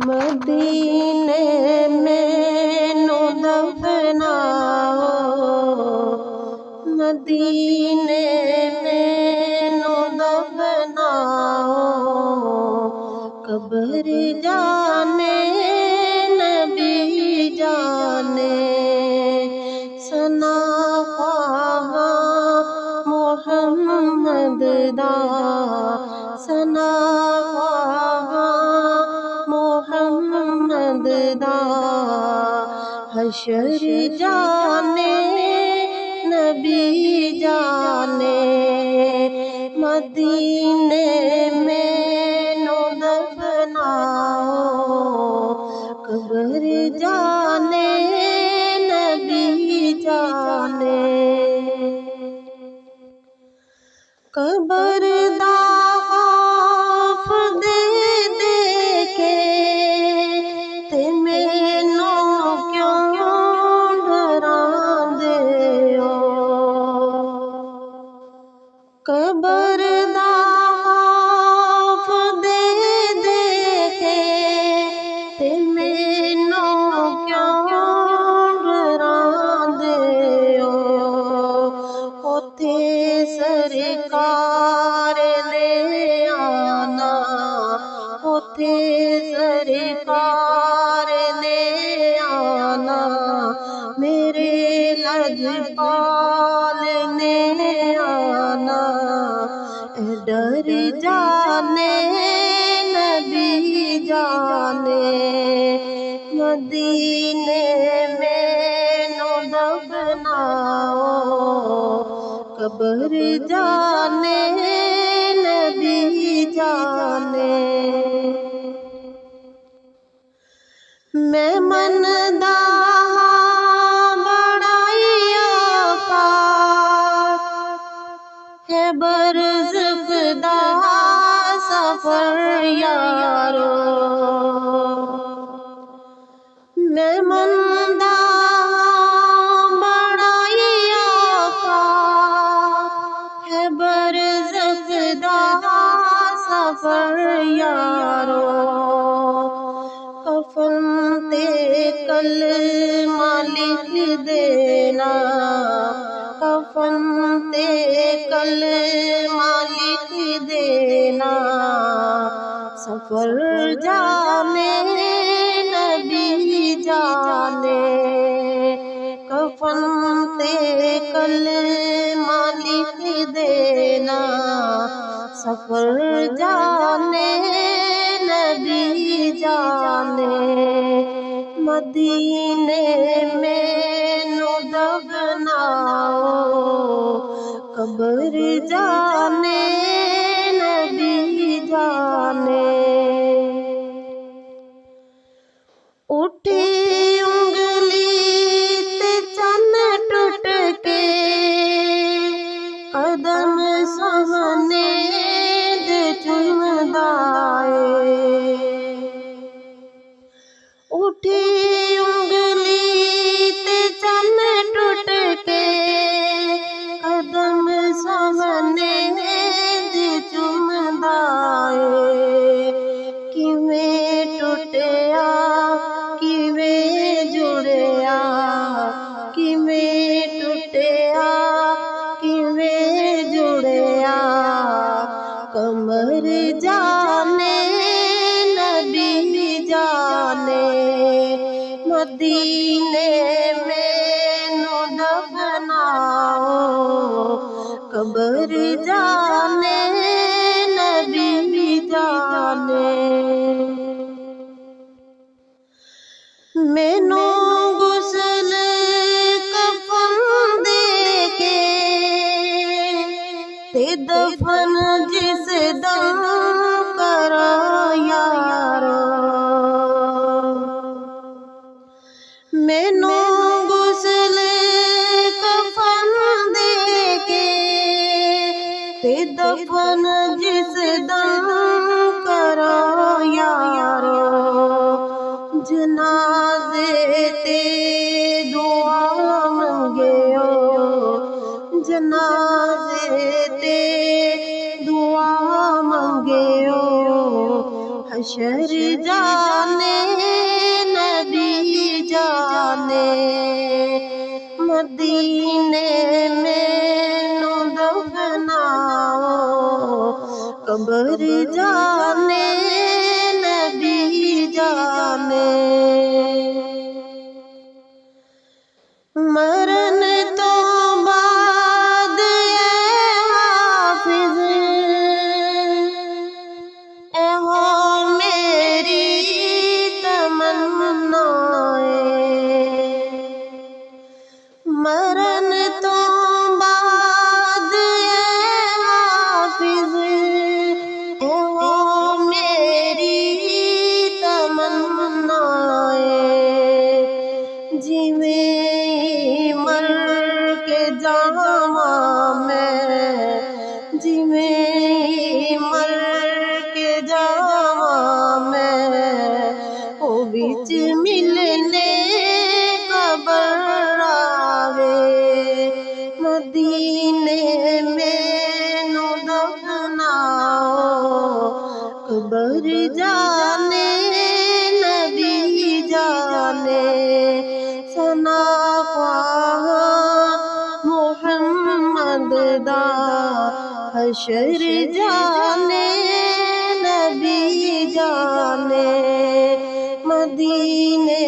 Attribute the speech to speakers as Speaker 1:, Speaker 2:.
Speaker 1: مدینے میں نو دفناؤ، مدینے میں نو دفناؤ، قبر جانے نبی جانے، ثنا خواہاں محمد دا، ثنا خواہاں محمد دا، حشر جانے نبی جانے، مدینے میں نو دفناؤ، قبر جانے نبی جانے، قبر دا خوف دے دے کے تے مینوں کیوں ڈراندے ہو، قبر دا خوف دے دے کے تے مینوں کیوں ڈراندے ہو، اوتھے سرکار نے آنا، اوتھے سرکار نے آنا، میرے لجپال نے آنا، اے ڈر جانے نبی جانے، مدینے میں نو دفناؤ، قبر جانے نبی جانے، میں مندا بڑائی آقا ہے برزخ دا سفر یارو، میں مندا بڑائی آقا ہے برزخ دا سفر یارو، کفن تے کلمہ لکھ دینا، کفن تے کلمہ لکھ دینا، سفر جانے نبی جانے، کفن تے کلمہ لکھ دینا، سفر جانے نبی جانے، مدینے میں نو دفناؤ، قبر جانے نبی جانے، اٹھی انگلی تے چن ٹوٹ کے قدم سامنے دے چومدا اے، اٹھی انگلی تے چن ٹوٹ کے قدم سامنے دے چومدا اے، کیویں ٹوٹیا کیویں جڑیا، کیویں ٹوٹیا کیویں جڑیا، قمر جانے نبی جانے، مدینے میں نو دفناؤ، قبر جانے نبی جانے، مینوں غسل کفن دے کے تے دفن جس دم کرا یارو، مینوں غسل کفن دے کے تے دفن جانے نبی جانے مدینے میں نو دفناؤ قبر جانے نبی جانے مرن تو بعد اے حافظ اے ہو میری تمنا مرن تو بعد اے حافظ اے ہو میری تمنا جویں مر کے جاواں میں جویں مر کے جاواں میں او وچ ملنے قبر آوے مدینے مینوں دفناؤ قبر جانے نبی جانے ثنا خواہ محمد دا حشر جانے نبی جانے مدینے